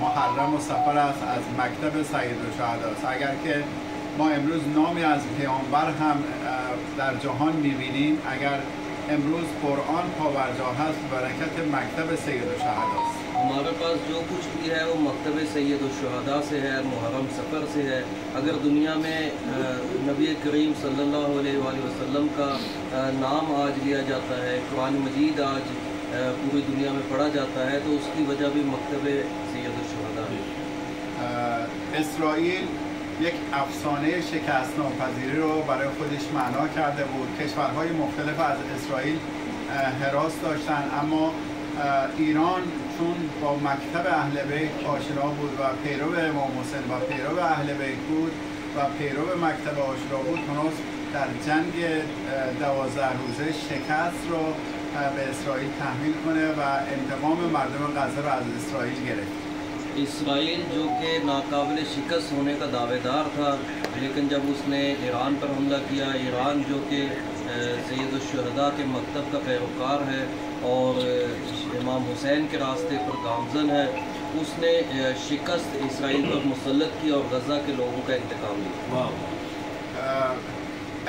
محرم و سفر است از مکتب سیدالشهدا است. اگر که ما امروز نامی از پیامبر هم در جهان می‌بینیم، اگر امروز قرآن پابرجا هست برکت مکتب سیدالشهدا است. हमारे पास जो कुछ भी है वो मकतब सैयदुश्शुहदा से है, मुहर्रम सफ़र से है। अगर दुनिया में नबी करीम सल्लल्लाहु अलैहि वसल्लम का नाम आज लिया जाता है, कुरान मजीद आज पूरी दुनिया में पढ़ा जाता है, तो उसकी वजह भी मकतब सैयदुश्शुहदा है। اسرائیل یک افسانه شکست ناپذیری رو برای خودش معنا کرده بود. کشورهای مختلف از اسرائیل حراس داشتن، اما ایران چون با مکتب اهل بیت آشنا بود و پیرو امام حسین و پیرو اهل بیت بود و پیرو مکتب آشنا بود، تونست در جنگ 12 روزه شکست رو به اسرائیل تحمیل کنه و انتقام مردم غزه رو از اسرائیل گرفت. इसराइल जो कि नाकाबिल शिकस्त होने का दावेदार था, लेकिन जब उसने ईरान पर हमला किया, ईरान जो कि सैयदुश्शुहदा के मकतब का पैरोकार है और इमाम हुसैन के रास्ते पर गामज़न है, उसने शिकस्त इसराइल पर मुसल्लत की और गज़ा के लोगों का इंतकाम लिया।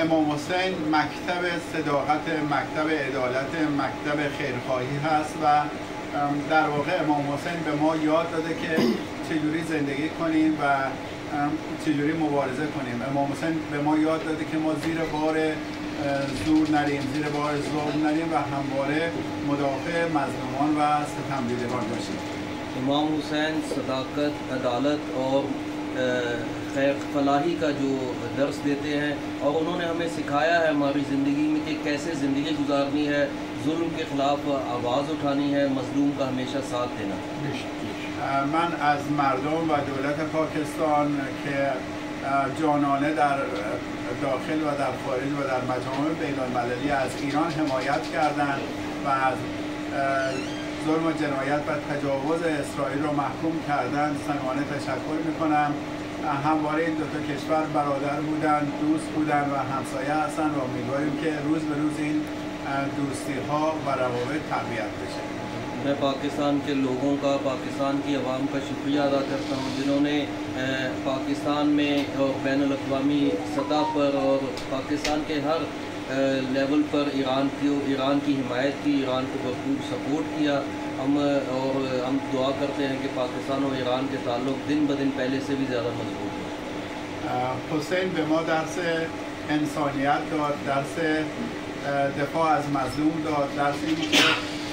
امام حسین مکتب صداقت، مکتب عدالت، مکتب خیرخواهی هست و در واقع امام حسین به ما یاد داده که چجوری زندگی کنیم و چجوری مبارزه کنیم. امام حسین به ما یاد داده که ما زیر بار زور نریم، زیر بار ظلم نریم و همواره مدافع مظلومان و ستمدیدگان باشیم. इमाम हुसैन सदाकत, अदालत और खैर फलाही का जो दर्स देते हैं और उन्होंने हमें सिखाया है हमारी ज़िंदगी में कि कैसे ज़िंदगी गुजारनी है, जुल्म के ख़िलाफ़ आवाज़ उठानी है, मज़लूम का हमेशा साथ देना। من از مردم و دولت پاکستان که جانانه در داخل و در خارج و در مجامع بین‌المللی از ایران حمایت کردند و از ظلم و جنایت و تجاوز اسرائیل رو محکوم کردن صمیمانه تشکر میکنم. همواره این دو تا کشور برادر بودن، دوست بودن و همسایه هستن و امیدواریم که روز به روز این دوستی ها و روابط تقویت بشه. मैं पाकिस्तान के लोगों का, पाकिस्तान की आवाम का शुक्रिया अदा करता हूँ जिन्होंने पाकिस्तान में और बैनुल-अक़वामी सतह पर और पाकिस्तान के हर लेवल पर ईरान की हिमायत की, ईरान को भरपूर सपोर्ट किया। हम दुआ करते हैं कि पाकिस्तान और ईरान के ताल्लुक़ दिन ब दिन पहले से भी ज़्यादा मजबूत हो। حسین به ما درس انسانیت داد، درس دفاع از مظلوم داد، درس این که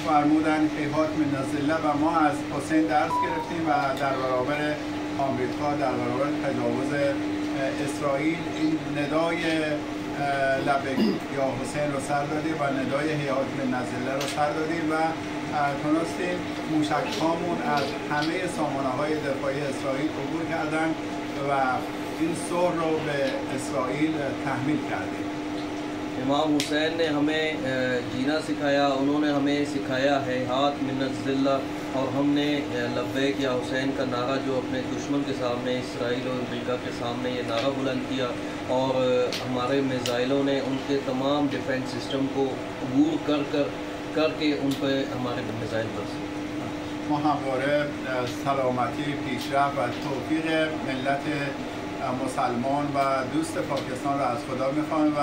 فرمودن هیهات من الذله و ما از حسین درس گرفتیم و در برابر آمریکا، در برابر تجاوز اسرائیل این ندای لبیک یا حسین رو سر دادیم و ندای هیهات من الذله رو سر دادیم و تونستیم موشک هامون از همه سامانه های دفاعی اسرائیل عبور کردن و این صلح رو به اسرائیل تحمیل کردیم. इमाम हुसैन ने हमें जीना सिखाया, उन्होंने हमें सिखाया है हाथ मिन्नत-ज़िल्ला, और हमने लब्बैक या हुसैन का नारा जो अपने दुश्मन के सामने, इसराइल और अमेरिका के सामने ये नारा बुलंद किया और हमारे मिसाइलों ने उनके तमाम डिफेंस सिस्टम को अबूर करके उन पर हमारे मिसाइल बरसे। ما همواره سلامتی، پیشرفت و توفیق ملت مسلمان و دوست پاکستان را از خدا می‌خوایم و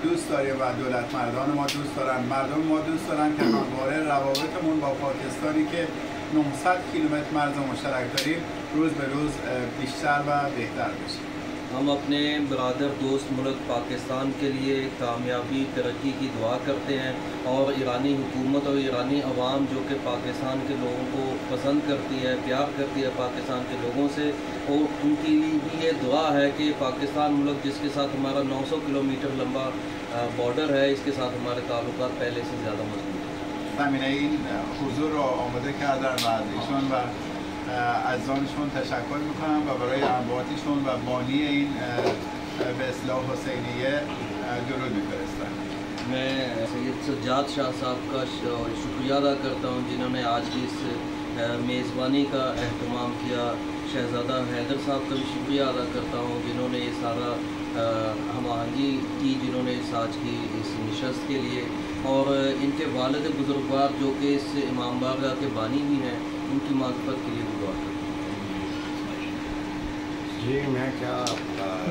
دوست داریم و دولت مردان ما دوست دارن، مردم ما دوست دارن که همواره روابطمون با پاکستانی که 900 کیلومتر مرز مشترک داریم روز به روز بیشتر و بهتر بشه. हम अपने बरादर दोस्त मुल्क पाकिस्तान के लिए कामयाबी तरक्की की दुआ करते हैं और ईरानी हुकूमत और ईरानी अवाम जो कि पाकिस्तान के लोगों को पसंद करती है, प्यार करती है पाकिस्तान के लोगों से, और उनकी भी ये दुआ है कि पाकिस्तान मुल्क जिसके साथ हमारा 900 किलोमीटर लंबा बॉर्डर है, इसके साथ हमारे ताल्लुकात पहले से ज़्यादा मजबूत हैं। زمینه این حضور رو آماده کردن و از ایشون و عزیزانشون تشکر میکنم و برای انباطیشون و بانی این به اصطلاح حسینیه درود میفرستم. मैं सैयद सज्जाद शाह साहब का शुक्रिया अदा करता हूँ जिन्होंने आज की इस मेज़बानी का अहतमाम किया। शहज़ादा हैदर साहब का भी शुक्रिया अदा करता हूँ जिन्होंने ये सारा हम आहंगी की, जिन्होंने इस आज की इस नशस्त के लिए, और इनके वालिद बुजुर्गवार जो कि इस इमाम बारगाह के बानी भी हैं, उनकी माग़फ़िरत के लिए दुआ करता हूँ। जी मैं क्या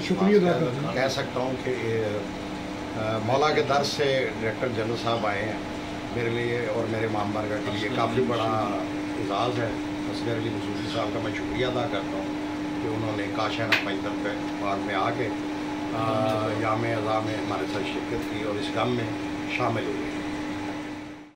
शुक्रिया कह सकता हूँ कि मौला के दर से डायरेक्टर जनरल साहब आए हैं मेरे लिए और मेरे मामबरगा के लिए काफ़ी बड़ा एजाज़ है। असगर अली मसूदी साहब का मैं शुक्रिया अदा करता हूँ कि उन्होंने काशाना पैंतर पाक में आके याम अज़ा में हमारे साथ शिरकत की और इस गम में शामिल हुए।